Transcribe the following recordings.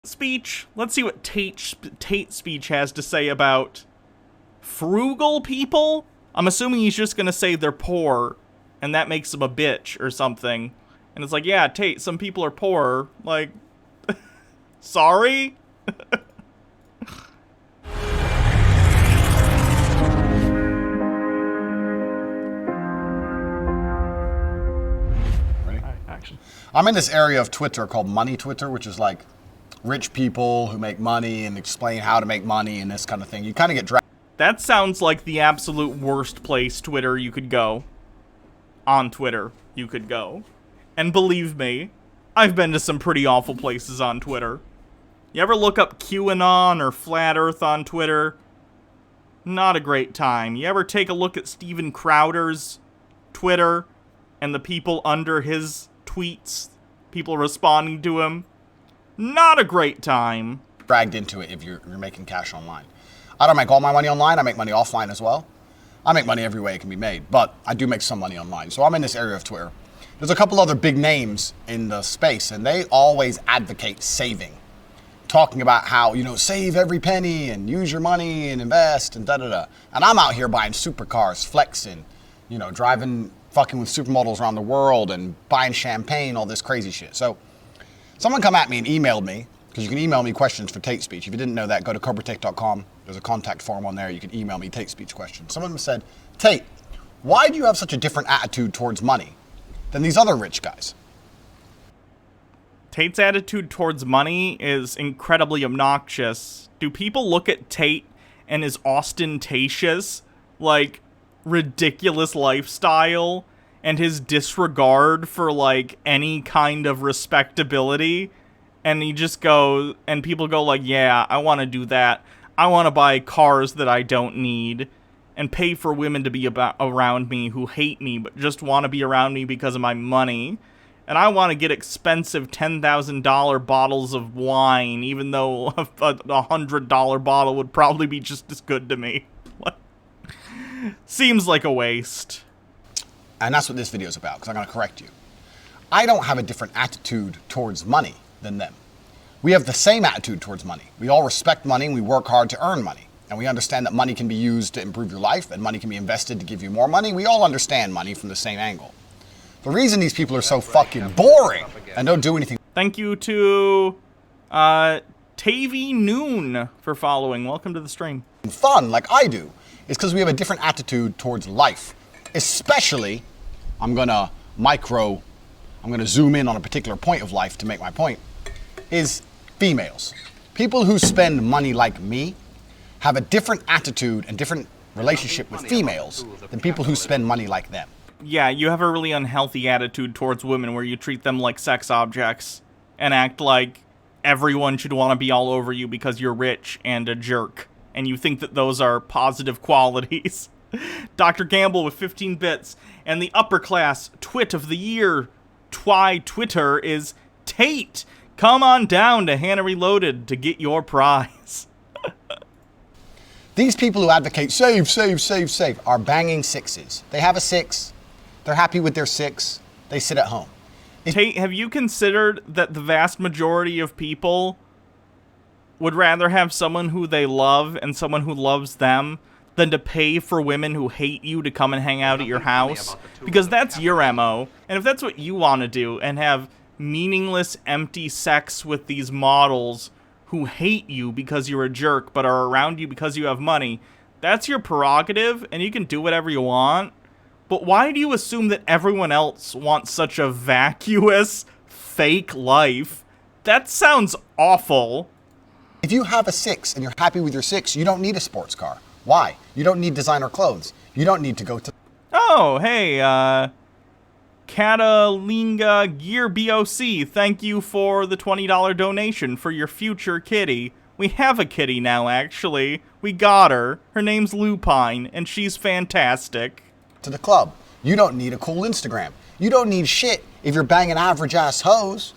speech. Let's see what Tate speech has to say about frugal people. I'm assuming he's just gonna say they're poor, and that makes him a bitch or something. And it's like, yeah, Tate, some people are poor. Like, sorry? Ready? Action. I'm in this area of Twitter called Money Twitter, which is like rich people who make money and explain how to make money and this kind of thing. You kind of get dragged. That sounds like the absolute worst place Twitter you could go. On Twitter, you could go. And believe me, I've been to some pretty awful places on Twitter. You ever look up QAnon or Flat Earth on Twitter? Not a great time. You ever take a look at Steven Crowder's Twitter and the people under his tweets, people responding to him? Not a great time. Dragged into it if you're making cash online. I don't make all my money online. I make money offline as well. I make money every way it can be made, but I do make some money online. So I'm in this area of Twitter. There's a couple other big names in the space, and they always advocate saving. Talking about how, save every penny and use your money and invest and da-da-da. And I'm out here buying supercars, flexing, driving, fucking with supermodels around the world and buying champagne, all this crazy shit. So someone come at me and emailed me, because you can email me questions for Tate Speech. If you didn't know that, go to cobratate.com. There's a contact form on there. You can email me Tate Speech questions. Someone said, Tate, why do you have such a different attitude towards money than these other rich guys? Tate's attitude towards money is incredibly obnoxious. Do people look at Tate and his ostentatious, ridiculous lifestyle and his disregard for, any kind of respectability? And he just goes, and people go yeah, I want to do that. I want to buy cars that I don't need and pay for women to be around me who hate me but just want to be around me because of my money. And I want to get expensive $10,000 bottles of wine, even though a $100 bottle would probably be just as good to me. Seems like a waste. And that's what this video is about, because I'm going to correct you. I don't have a different attitude towards money than them. We have the same attitude towards money. We all respect money and we work hard to earn money. And we understand that money can be used to improve your life and money can be invested to give you more money. We all understand money from the same angle. The reason these people are so fucking boring and don't do anything. Thank you to Tavy Noon for following. Welcome to the stream. Fun like I do is because we have a different attitude towards life. Especially, I'm gonna zoom in on a particular point of life to make my point, is females. People who spend money like me have a different attitude and different relationship with females than people who spend money like them. Yeah, you have a really unhealthy attitude towards women where you treat them like sex objects and act like everyone should want to be all over you because you're rich and a jerk. And you think that those are positive qualities. Dr. Gamble with 15 bits. And the upper class twit of the year, Twitter, is Tate. Come on down to Hannah Reloaded to get your prize. These people who advocate save are banging sixes. They have a 6. They're happy with their 6. They sit at home. Tate, have you considered that the vast majority of people would rather have someone who they love and someone who loves them than to pay for women who hate you to come and hang out at your house? Because that's your MO. And if that's what you want to do and have meaningless, empty sex with these models who hate you because you're a jerk but are around you because you have money, that's your prerogative and you can do whatever you want. But why do you assume that everyone else wants such a vacuous, fake life? That sounds awful. If you have a 6 and you're happy with your 6, you don't need a sports car. Why? You don't need designer clothes. You don't need to go to... Oh, hey, Catalinga Gear BOC, thank you for the $20 donation for your future kitty. We have a kitty now, actually. We got her. Her name's Lupine, and she's fantastic. To the club. You don't need a cool Instagram. You don't need shit if you're banging average-ass hoes.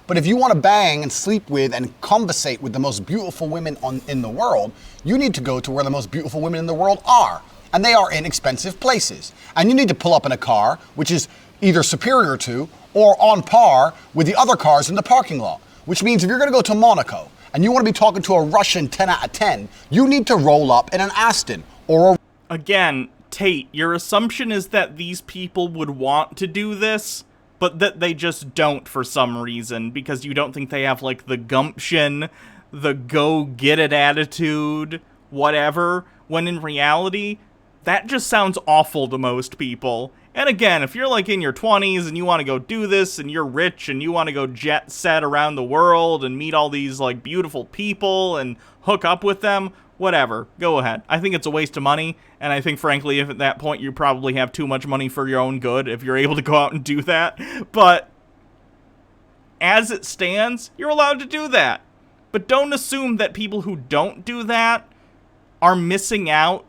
But if you want to bang and sleep with and conversate with the most beautiful women in the world, you need to go to where the most beautiful women in the world are. And they are in expensive places. And you need to pull up in a car which is either superior to or on par with the other cars in the parking lot. Which means if you're going to go to Monaco and you want to be talking to a Russian 10 out of 10, you need to roll up in an Aston or a... Again, Tate, your assumption is that these people would want to do this, but that they just don't for some reason, because you don't think they have, like, the gumption, the go-get-it attitude, whatever, when in reality, that just sounds awful to most people. And again, if you're, like, in your 20s and you want to go do this, and you're rich, and you want to go jet set around the world and meet all these, like, beautiful people and hook up with them, whatever, go ahead. I think it's a waste of money, and I think, frankly, if at that point you probably have too much money for your own good if you're able to go out and do that. But as it stands, you're allowed to do that. But don't assume that people who don't do that are missing out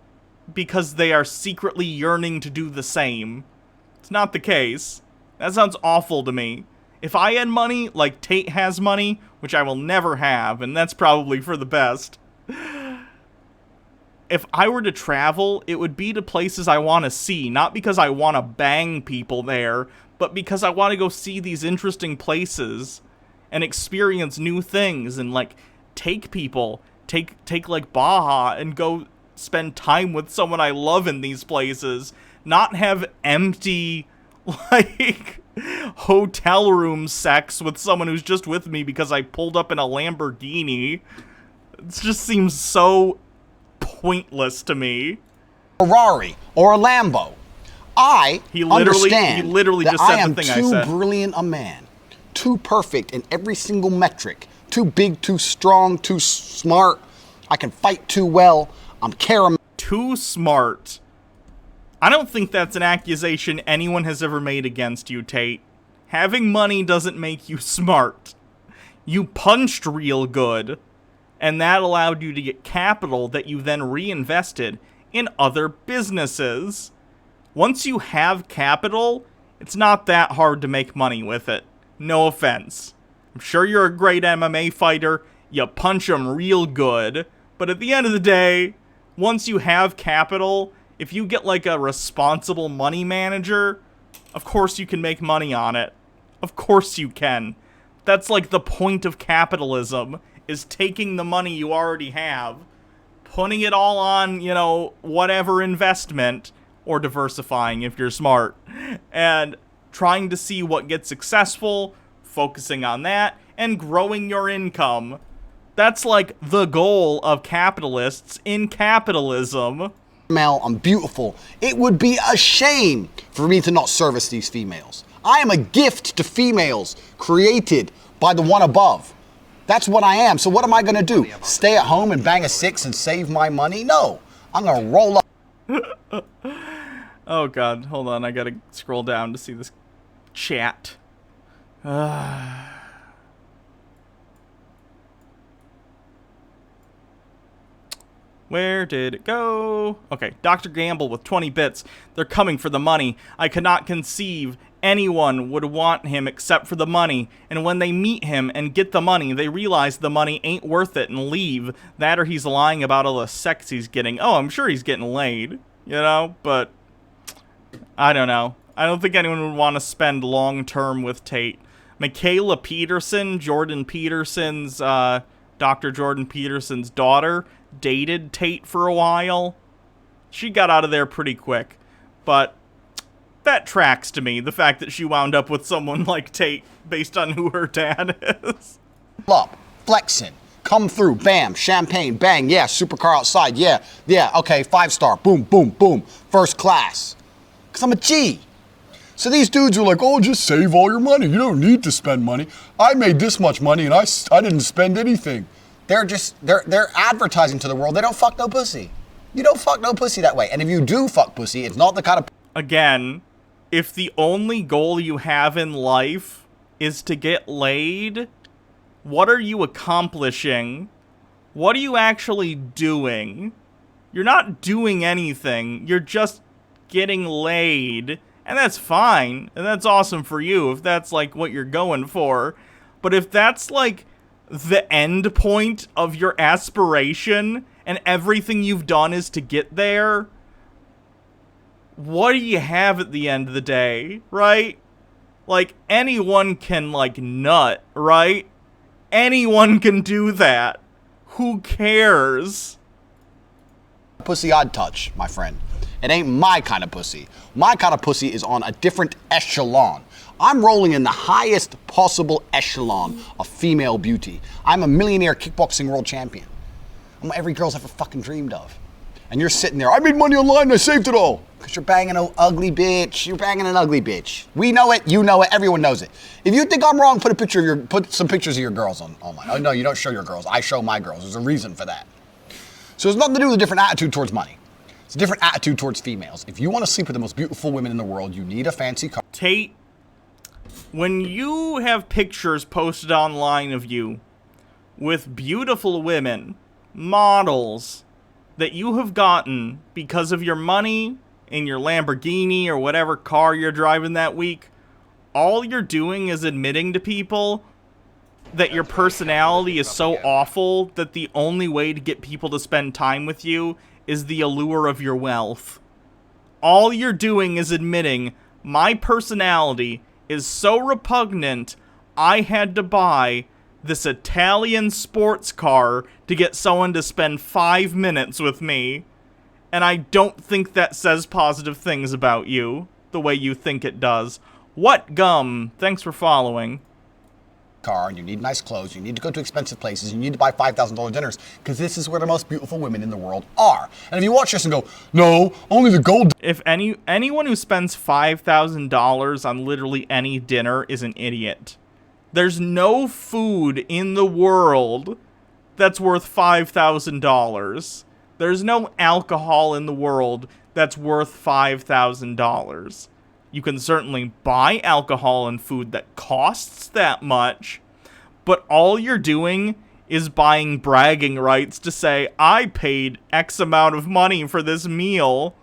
because they are secretly yearning to do the same. It's not the case. That sounds awful to me. If I had money, like Tate has money, which I will never have, and that's probably for the best, if I were to travel, it would be to places I want to see, not because I want to bang people there, but because I want to go see these interesting places and experience new things and, like, take people, take like Baja and go spend time with someone I love in these places, not have empty, like, hotel room sex with someone who's just with me because I pulled up in a Lamborghini. It just seems so pointless to me. Ferrari or a Lambo. He literally just said the thing I said. I am too brilliant a man, too perfect in every single metric, too big, too strong, too smart. I can fight too well. I'm caramel. Too smart. I don't think that's an accusation anyone has ever made against you, Tate. Having money doesn't make you smart. You punched real good, and that allowed you to get capital that you then reinvested in other businesses. Once you have capital, it's not that hard to make money with it. No offense. I'm sure you're a great MMA fighter, you punch them real good, but at the end of the day, once you have capital, if you get like a responsible money manager, of course you can make money on it. Of course you can. That's like the point of capitalism, is taking the money you already have, putting it all on, you know, whatever investment, or diversifying if you're smart, and trying to see what gets successful, focusing on that, and growing your income. That's like the goal of capitalists in capitalism. I'm beautiful. It would be a shame for me to not service these females. I am a gift to females created by the one above. That's what I am. So what am I going to do? Stay at home and bang a six and save my money? No. I'm going to roll up. Oh god, hold on, I gotta scroll down to see this chat. Where did it go? Okay, Dr. Gamble with 20 bits. They're coming for the money. I could not conceive anyone would want him except for the money. And when they meet him and get the money, they realize the money ain't worth it and leave. That or he's lying about all the sex he's getting. Oh, I'm sure he's getting laid, you know, but I don't know. I don't think anyone would want to spend long-term with Tate. Michaela Peterson, Jordan Peterson's, Dr. Jordan Peterson's daughter, dated Tate for a while. She got out of there pretty quick, but that tracks to me, the fact that she wound up with someone like Tate based on who her dad is. Up, flexing, come through, bam, champagne, bang, yeah, supercar outside, yeah, okay, 5-star, boom, boom, boom, first class. Because I'm a G. So these dudes are like, oh, just save all your money. You don't need to spend money. I made this much money and I didn't spend anything. They're advertising to the world. They don't fuck no pussy. You don't fuck no pussy that way. And if you do fuck pussy, it's not the kind of... Again, if the only goal you have in life is to get laid, what are you accomplishing? What are you actually doing? You're not doing anything. You're just getting laid, and that's fine, and that's awesome for you if that's like what you're going for. But if that's like the end point of your aspiration and everything you've done is to get there, what do you have at the end of the day, right? Like, anyone can like nut, right? Anyone can do that. Who cares? Pussy I'd touch, my friend. It ain't my kind of pussy. My kind of pussy is on a different echelon. I'm rolling in the highest possible echelon of female beauty. I'm a millionaire kickboxing world champion. I'm what every girl's ever fucking dreamed of. And you're sitting there, I made money online and I saved it all. Because you're banging an ugly bitch. You're banging an ugly bitch. We know it, you know it, everyone knows it. If you think I'm wrong, put some pictures of your girls online. Oh no, you don't show your girls. I show my girls. There's a reason for that. So it's nothing to do with a different attitude towards money. It's a different attitude towards females. If you want to sleep with the most beautiful women in the world, you need a fancy car. Tate, when you have pictures posted online of you with beautiful women, models, that you have gotten because of your money in your Lamborghini or whatever car you're driving that week, all you're doing is admitting to people that your personality is so awful that the only way to get people to spend time with you is the allure of your wealth. All you're doing is admitting, my personality is so repugnant, I had to buy this Italian sports car to get someone to spend 5 minutes with me. And I don't think that says positive things about you, the way you think it does. What gum? Thanks for following. Car, and you need nice clothes, you need to go to expensive places, you need to buy $5,000 dinners, because this is where the most beautiful women in the world are. And if you watch this and go, no, only the gold... If anyone who spends $5,000 on literally any dinner is an idiot. There's no food in the world that's worth $5,000. There's no alcohol in the world that's worth $5,000. You can certainly buy alcohol and food that costs that much, but all you're doing is buying bragging rights to say, I paid X amount of money for this meal.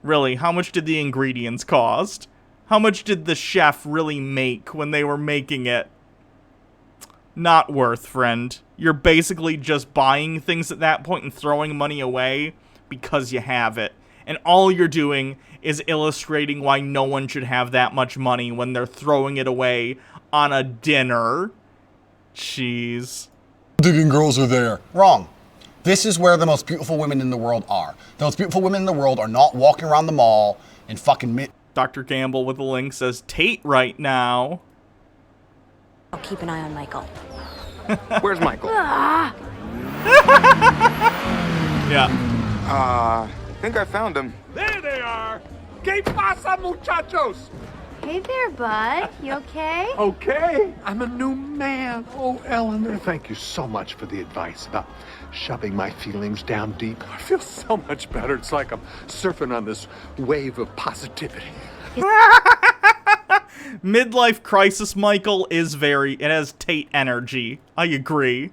Really, how much did the ingredients cost? How much did the chef really make when they were making it? Not worth, friend. You're basically just buying things at that point and throwing money away because you have it. And all you're doing is illustrating why no one should have that much money when they're throwing it away on a dinner. Jeez. Digging girls are there. Wrong. This is where the most beautiful women in the world are. The most beautiful women in the world are not walking around the mall in fucking... Dr. Campbell with the link says, Tate right now. I'll keep an eye on Michael. Where's Michael? Yeah. I think I found him. There they are! ¿Qué pasa, muchachos? Hey there, bud. You okay? Okay, I'm a new man. Oh, Eleanor, thank you so much for the advice about shoving my feelings down deep. I feel so much better. It's like I'm surfing on this wave of positivity. Midlife crisis Michael is it has Tate energy. I agree.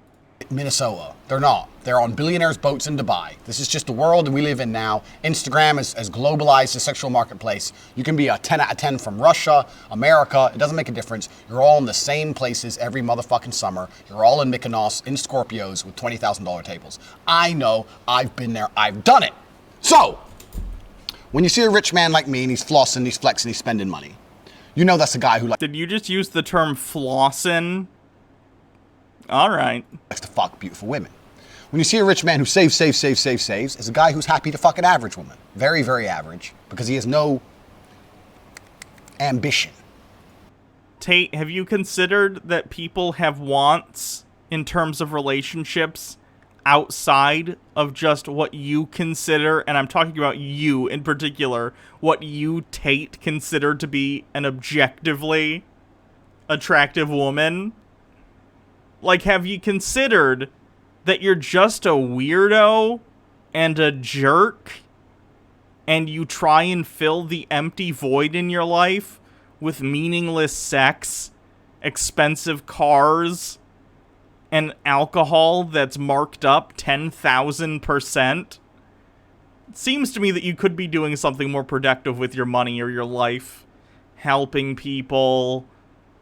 Minnesota. They're not. They're on billionaires' boats in Dubai. This is just the world that we live in now. Instagram is globalized the sexual marketplace. You can be a 10 out of 10 from Russia, America. It doesn't make a difference. You're all in the same places every motherfucking summer. You're all in Mykonos, in Scorpios with $20,000 tables. I know. I've been there. I've done it. So, when you see a rich man like me and he's flossing, he's flexing, he's spending money, you know that's a guy who Did you just use the term flossin'? Alright. likes to fuck beautiful women. When you see a rich man who saves, it's a guy who's happy to fuck an average woman. Very, very average, because he has no ambition. Tate, have you considered that people have wants in terms of relationships outside of just what you consider, and I'm talking about you in particular, what you, Tate, consider to be an objectively attractive woman? Like, have you considered that you're just a weirdo and a jerk, and you try and fill the empty void in your life with meaningless sex, expensive cars, and alcohol that's marked up 10,000%? It seems to me that you could be doing something more productive with your money or your life. Helping people,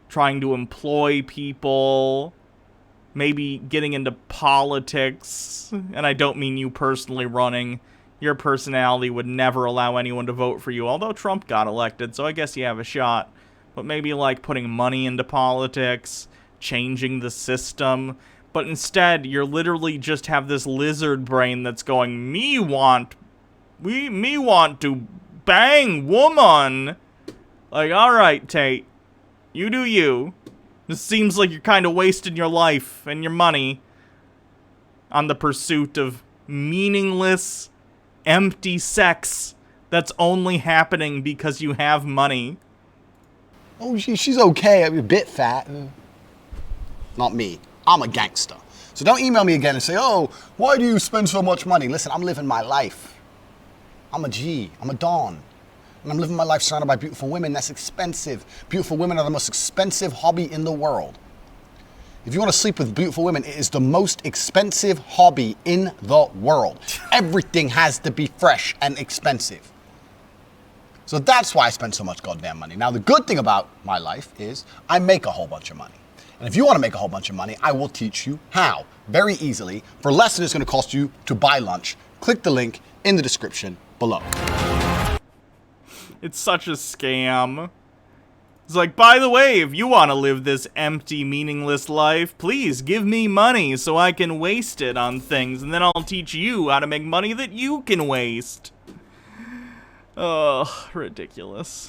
trying to employ people, maybe getting into politics. And I don't mean you personally running. Your personality would never allow anyone to vote for you, although Trump got elected, so I guess you have a shot. But maybe like putting money into politics, changing the system, but instead you're literally just have this lizard brain that's going, me want to bang woman. Like, alright, Tate, you do you. This seems like you're kind of wasting your life and your money on the pursuit of meaningless, empty sex that's only happening because you have money. Oh, she's okay. I'm a bit fat. Not me. I'm a gangster. So don't email me again and say, oh, why do you spend so much money? Listen, I'm living my life. I'm a G. I'm a Don. And I'm living my life surrounded by beautiful women. That's expensive. Beautiful women are the most expensive hobby in the world. If you want to sleep with beautiful women, it is the most expensive hobby in the world. Everything has to be fresh and expensive. So that's why I spend so much goddamn money. Now, the good thing about my life is I make a whole bunch of money. And if you want to make a whole bunch of money, I will teach you how. Very easily, for less than it's going to cost you to buy lunch. Click the link in the description below. It's such a scam. It's like, by the way, if you want to live this empty, meaningless life, please give me money so I can waste it on things, and then I'll teach you how to make money that you can waste. Ugh, ridiculous.